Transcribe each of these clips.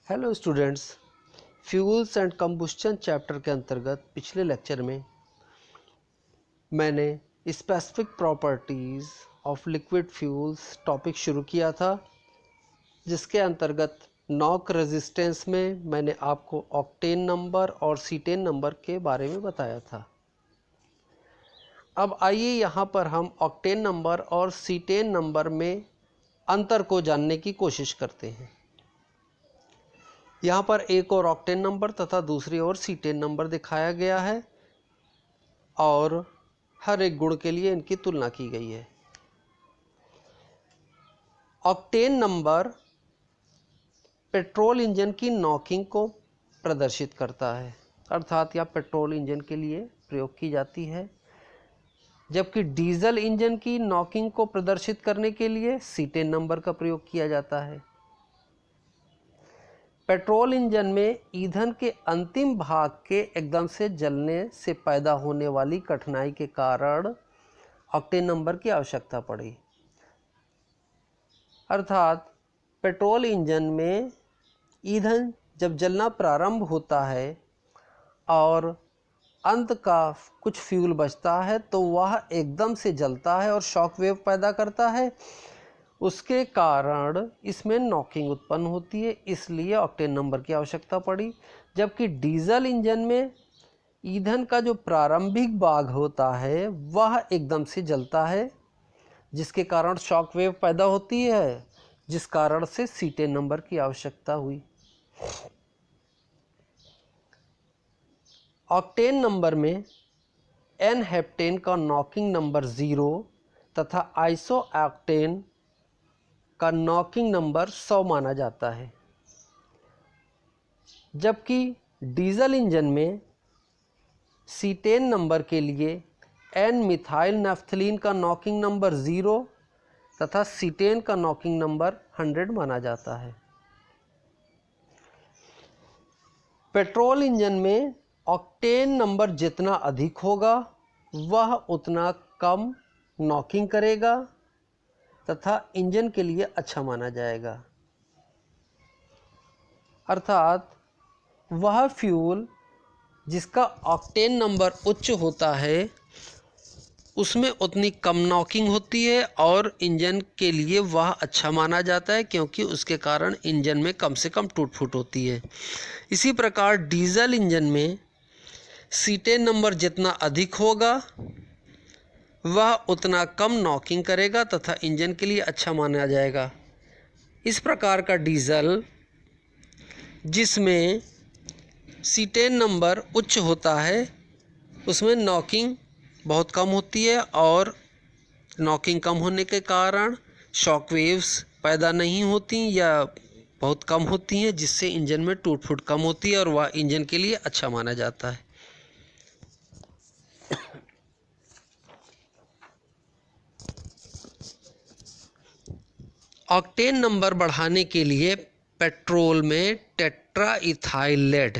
Hello students, fuels and combustion chapter के अंतर्गत पिछले लेक्चर में मैंने specific properties of liquid fuels topic शुरू किया था, जिसके अंतर्गत नॉक रेजिस्टेंस में मैंने आपको ऑक्टेन नंबर और सीटेन नंबर के बारे में बताया था। अब आइए यहाँ पर हम ऑक्टेन नंबर और सीटेन नंबर में अंतर को जानने की कोशिश करते हैं। यहाँ पर एक और ऑक्टेन नंबर तथा दूसरी ओर सीटेन नंबर दिखाया गया है और हर एक गुण के लिए इनकी तुलना की गई है। ऑक्टेन नंबर पेट्रोल इंजन की नॉकिंग को प्रदर्शित करता है, अर्थात यह पेट्रोल इंजन के लिए प्रयोग की जाती है, जबकि डीजल इंजन की नॉकिंग को प्रदर्शित करने के लिए सीटेन नंबर का प्रयोग किया जाता है। पेट्रोल इंजन में ईंधन के अंतिम भाग के एकदम से जलने से पैदा होने वाली कठिनाई के कारण ऑक्टेन नंबर की आवश्यकता पड़ी, अर्थात पेट्रोल इंजन में ईंधन जब जलना प्रारंभ होता है और अंत का कुछ फ्यूल बचता है तो वह एकदम से जलता है और शॉक वेव पैदा करता है। उसके कारण इसमें नॉकिंग उत्पन्न होती है, इसलिए ऑक्टेन नंबर की आवश्यकता पड़ी। जबकि डीजल इंजन में ईंधन का जो प्रारंभिक भाग होता है वह एकदम से जलता है, जिसके कारण शॉक वेव पैदा होती है, जिस कारण से सीटेन नंबर की आवश्यकता हुई। ऑक्टेन नंबर में एन हेप्टेन का नॉकिंग नंबर 0 तथा आइसो ऑक्टेन का नॉकिंग नंबर 100 माना जाता है, जबकि डीजल इंजन में सीटेन नंबर के लिए एन मिथाइल नैफ्थलीन का नॉकिंग नंबर 0 तथा सीटेन का नॉकिंग नंबर 100 माना जाता है। पेट्रोल इंजन में ऑक्टेन नंबर जितना अधिक होगा वह उतना कम नॉकिंग करेगा तथा इंजन के लिए अच्छा माना जाएगा, अर्थात वह फ्यूल जिसका ऑक्टेन नंबर उच्च होता है उसमें उतनी कम नॉकिंग होती है और इंजन के लिए वह अच्छा माना जाता है, क्योंकि उसके कारण इंजन में कम से कम टूट फूट होती है। इसी प्रकार डीजल इंजन में सीटेन नंबर जितना अधिक होगा वह उतना कम नॉकिंग करेगा तथा इंजन के लिए अच्छा माना जाएगा। इस प्रकार का डीजल जिसमें सीटेन नंबर उच्च होता है उसमें नॉकिंग बहुत कम होती है और नॉकिंग कम होने के कारण शॉक वेव्स पैदा नहीं होती या बहुत कम होती हैं, जिससे इंजन में टूट फूट कम होती है और वह इंजन के लिए अच्छा माना जाता है। ऑक्टेन नंबर बढ़ाने के लिए पेट्रोल में टेट्रा इथाइल लेड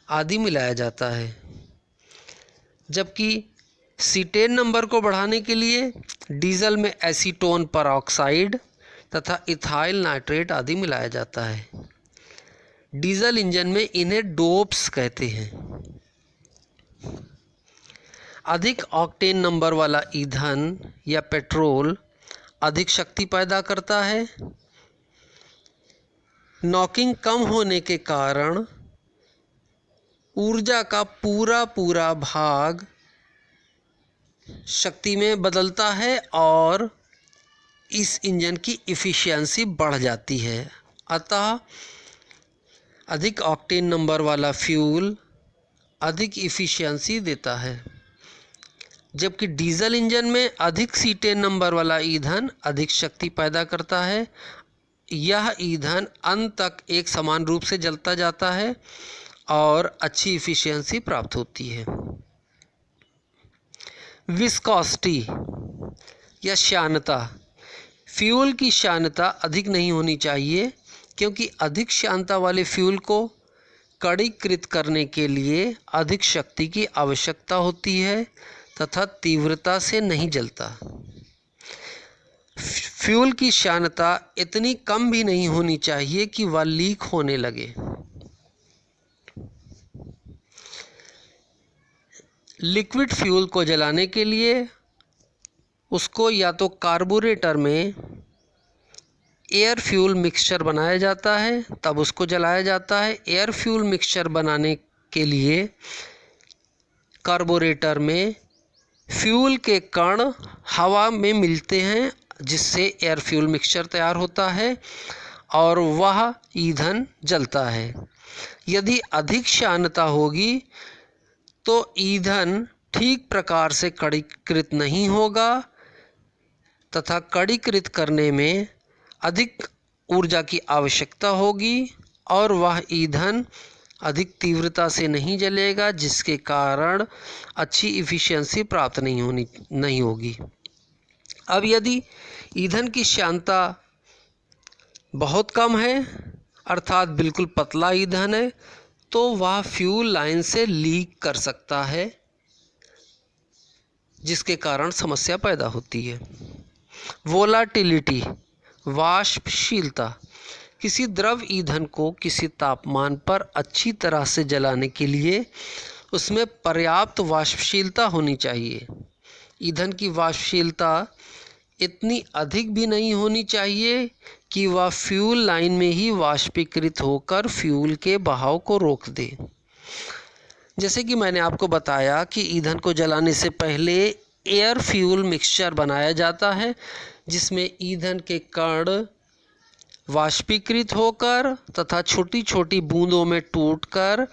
आदि मिलाया जाता है, जबकि सीटेन नंबर को बढ़ाने के लिए डीजल में एसीटोन परऑक्साइड तथा इथाइल नाइट्रेट आदि मिलाया जाता है। डीजल इंजन में इन्हें डोप्स कहते हैं। अधिक ऑक्टेन नंबर वाला ईंधन या पेट्रोल अधिक शक्ति पैदा करता है। नॉकिंग कम होने के कारण ऊर्जा का पूरा भाग शक्ति में बदलता है और इस इंजन की इफ़िशियंसी बढ़ जाती है। अतः अधिक ऑक्टेन नंबर वाला फ्यूल अधिक इफ़िशियंसी देता है, जबकि डीजल इंजन में अधिक सीटेन नंबर वाला ईंधन अधिक शक्ति पैदा करता है। यह ईंधन अंत तक एक समान रूप से जलता जाता है और अच्छी इफ़िशियंसी प्राप्त होती है। विस्कोसिटी या श्यानता, फ्यूल की श्यानता अधिक नहीं होनी चाहिए, क्योंकि अधिक श्यानता वाले फ्यूल को कड़ीकृत करने के लिए अधिक शक्ति की आवश्यकता होती है तथा तीव्रता से नहीं जलता। फ्यूल की श्यानता इतनी कम भी नहीं होनी चाहिए कि वह लीक होने लगे। लिक्विड फ्यूल को जलाने के लिए उसको या तो कार्बोरेटर में एयर फ्यूल मिक्सचर बनाया जाता है, तब उसको जलाया जाता है। एयर फ्यूल मिक्सचर बनाने के लिए कार्बोरेटर में फ्यूल के कण हवा में मिलते हैं, जिससे एयर फ्यूल मिक्सचर तैयार होता है और वह ईंधन जलता है। यदि अधिक श्यानता होगी तो ईंधन ठीक प्रकार से कणीकृत नहीं होगा तथा कणीकृत करने में अधिक ऊर्जा की आवश्यकता होगी और वह ईंधन अधिक तीव्रता से नहीं जलेगा, जिसके कारण अच्छी इफ़िशियंसी प्राप्त नहीं होगी। अब यदि ईंधन की श्यानता बहुत कम है, अर्थात बिल्कुल पतला ईंधन है, तो वह फ्यूल लाइन से लीक कर सकता है, जिसके कारण समस्या पैदा होती है। वोलाटिलिटी, वाष्पशीलता। किसी द्रव ईंधन को किसी तापमान पर अच्छी तरह से जलाने के लिए उसमें पर्याप्त वाष्पशीलता होनी चाहिए। ईंधन की वाष्पशीलता इतनी अधिक भी नहीं होनी चाहिए कि वह फ्यूल लाइन में ही वाष्पीकृत होकर फ्यूल के बहाव को रोक दे। जैसे कि मैंने आपको बताया कि ईंधन को जलाने से पहले एयर फ्यूल मिक्सचर बनाया जाता है, जिसमें ईंधन के कण वाष्पीकृत होकर तथा छोटी छोटी बूंदों में टूटकर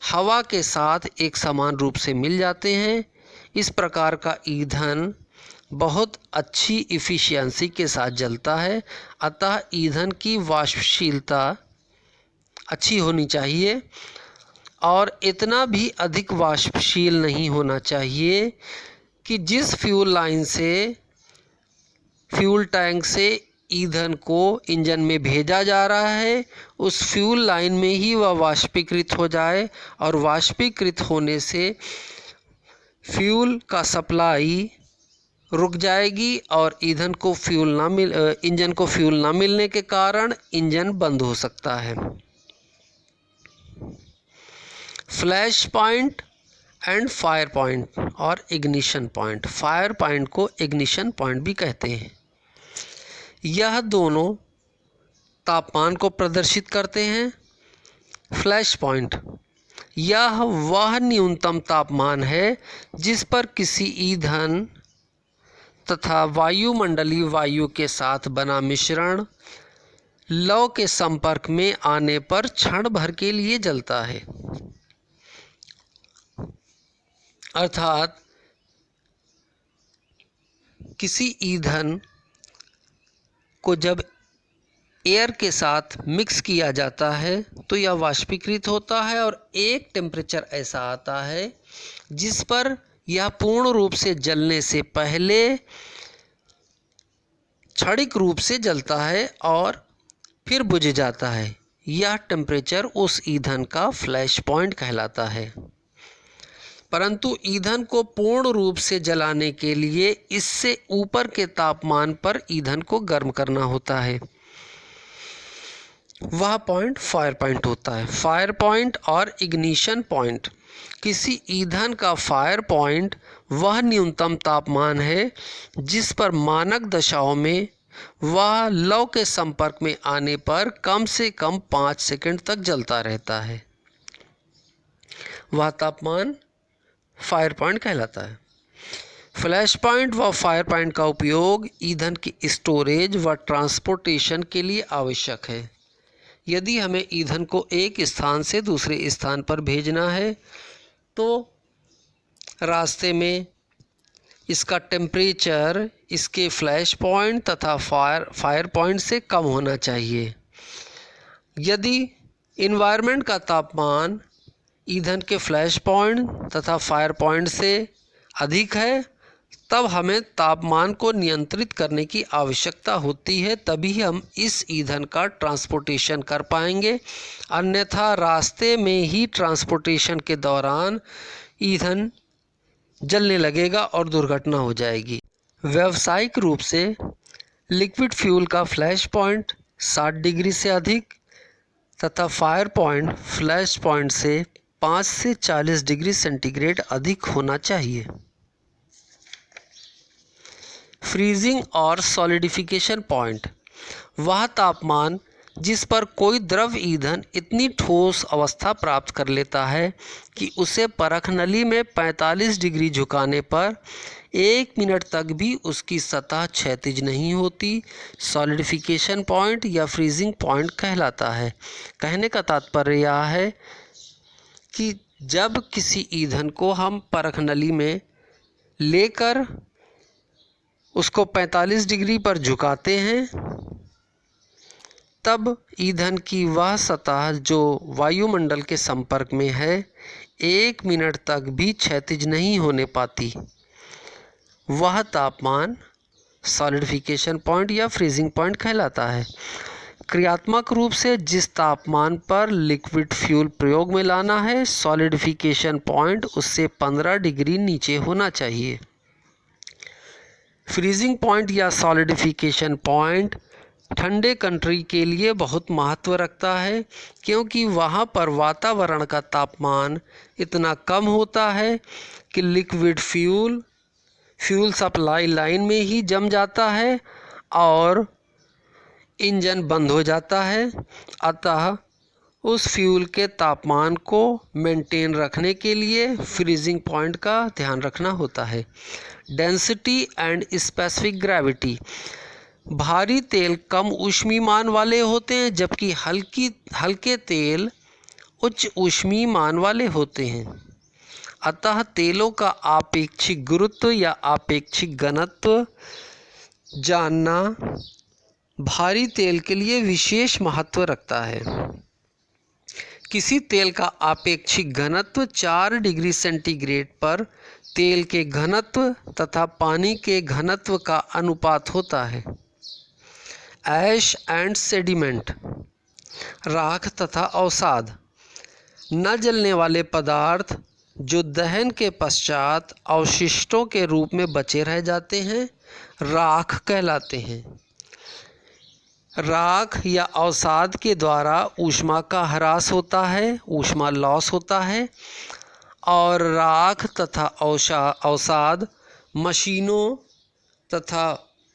हवा के साथ एक समान रूप से मिल जाते हैं। इस प्रकार का ईंधन बहुत अच्छी इफ़िशियंसी के साथ जलता है। अतः ईंधन की वाष्पशीलता अच्छी होनी चाहिए और इतना भी अधिक वाष्पशील नहीं होना चाहिए कि जिस फ्यूल लाइन से फ्यूल टैंक से ईंधन को इंजन में भेजा जा रहा है, उस फ्यूल लाइन में ही वह वाष्पीकृत हो जाए और वाष्पीकृत होने से फ्यूल का सप्लाई रुक जाएगी और इंजन को फ्यूल ना मिलने के कारण इंजन बंद हो सकता है। Flash point and fire point और इग्निशन पॉइंट। फायर पॉइंट को इग्निशन पॉइंट भी कहते हैं। यह दोनों तापमान को प्रदर्शित करते हैं। फ्लैश पॉइंट, यह वह न्यूनतम तापमान है जिस पर किसी ईंधन तथा वायुमंडलीय वायु के साथ बना मिश्रण लौ के संपर्क में आने पर क्षण भर के लिए जलता है। अर्थात किसी ईंधन को जब एयर के साथ मिक्स किया जाता है तो यह वाष्पीकृत होता है और एक टेम्परेचर ऐसा आता है जिस पर यह पूर्ण रूप से जलने से पहले क्षणिक रूप से जलता है और फिर बुझ जाता है। यह टेम्परेचर उस ईंधन का फ्लैश पॉइंट कहलाता है। परंतु ईंधन को पूर्ण रूप से जलाने के लिए इससे ऊपर के तापमान पर ईंधन को गर्म करना होता है। वह पॉइंट फायर पॉइंट होता है। फायर पॉइंट और इग्निशन पॉइंट। किसी ईंधन का फायर पॉइंट वह न्यूनतम तापमान है जिस पर मानक दशाओं में वह लौ के संपर्क में आने पर कम से कम 5 सेकंड तक जलता रहता है। वह तापमान फायर पॉइंट कहलाता है। फ्लैश पॉइंट व फायर पॉइंट का उपयोग ईंधन की स्टोरेज व ट्रांसपोर्टेशन के लिए आवश्यक है। यदि हमें ईंधन को एक स्थान से दूसरे स्थान पर भेजना है तो रास्ते में इसका टेम्परेचर इसके फ्लैश पॉइंट तथा फायर पॉइंट से कम होना चाहिए। यदि इन्वायरमेंट का तापमान ईंधन के फ्लैश पॉइंट तथा फायर पॉइंट से अधिक है तब हमें तापमान को नियंत्रित करने की आवश्यकता होती है, तभी हम इस ईंधन का ट्रांसपोर्टेशन कर पाएंगे। अन्यथा रास्ते में ही ट्रांसपोर्टेशन के दौरान ईंधन जलने लगेगा और दुर्घटना हो जाएगी। व्यावसायिक रूप से लिक्विड फ्यूल का फ्लैश पॉइंट 60 डिग्री से अधिक तथा फायर पॉइंट फ्लैश पॉइंट से 5 से 40 डिग्री सेंटीग्रेड अधिक होना चाहिए। फ्रीजिंग और सॉलिडिफिकेशन पॉइंट वह तापमान जिस पर कोई द्रव ईंधन इतनी ठोस अवस्था प्राप्त कर लेता है कि उसे परख नली में 45 डिग्री झुकाने पर 1 मिनट तक भी उसकी सतह क्षैतिज नहीं होती, सॉलिडिफिकेशन पॉइंट या फ्रीजिंग पॉइंट कहलाता है। कहने का तात्पर्य यह है कि जब किसी ईंधन को हम परख नली में लेकर उसको 45 डिग्री पर झुकाते हैं, तब ईंधन की वह सतह जो वायुमंडल के संपर्क में है 1 मिनट तक भी क्षैतिज नहीं होने पाती। वह तापमान सॉलिडिफिकेशन पॉइंट या फ्रीजिंग पॉइंट कहलाता है। क्रियात्मक रूप से जिस तापमान पर लिक्विड फ्यूल प्रयोग में लाना है, सॉलिडिफिकेशन पॉइंट उससे 15 डिग्री नीचे होना चाहिए। फ्रीजिंग पॉइंट या सॉलिडिफिकेशन पॉइंट ठंडे कंट्री के लिए बहुत महत्व रखता है, क्योंकि वहाँ पर वातावरण का तापमान इतना कम होता है कि लिक्विड फ्यूल सप्लाई लाइन में ही जम जाता है और इंजन बंद हो जाता है। अतः उस फ्यूल के तापमान को मेंटेन रखने के लिए फ्रीजिंग पॉइंट का ध्यान रखना होता है। डेंसिटी एंड स्पेसिफिक ग्रेविटी भारी तेल कम ऊष्मीमान वाले होते हैं, जबकि हल्के तेल उच्च ऊष्मीमान वाले होते हैं। अतः तेलों का आपेक्षिक गुरुत्व या आपेक्षिक घनत्व जानना भारी तेल के लिए विशेष महत्व रखता है। किसी तेल का आपेक्षिक घनत्व 4 डिग्री सेंटीग्रेड पर तेल के घनत्व तथा पानी के घनत्व का अनुपात होता है। ऐश एंड सेडिमेंट राख तथा अवसाद न जलने वाले पदार्थ जो दहन के पश्चात अवशिष्टों के रूप में बचे रह जाते हैं, राख कहलाते हैं। राख या अवसाद के द्वारा ऊष्मा का ह्रास होता है, ऊष्मा लॉस होता है, और राख तथा अवसाद मशीनों तथा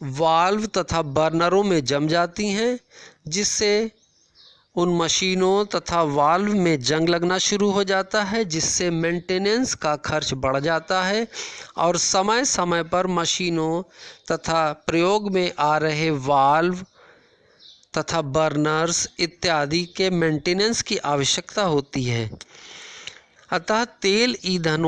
वाल्व तथा बर्नरों में जम जाती हैं, जिससे उन मशीनों तथा वाल्व में जंग लगना शुरू हो जाता है, जिससे मेंटेनेंस का खर्च बढ़ जाता है और समय समय पर मशीनों तथा प्रयोग में आ रहे वाल्व तथा बर्नर्स इत्यादि के मेंटेनेंस की आवश्यकता होती है। अतः तेल ईंधनों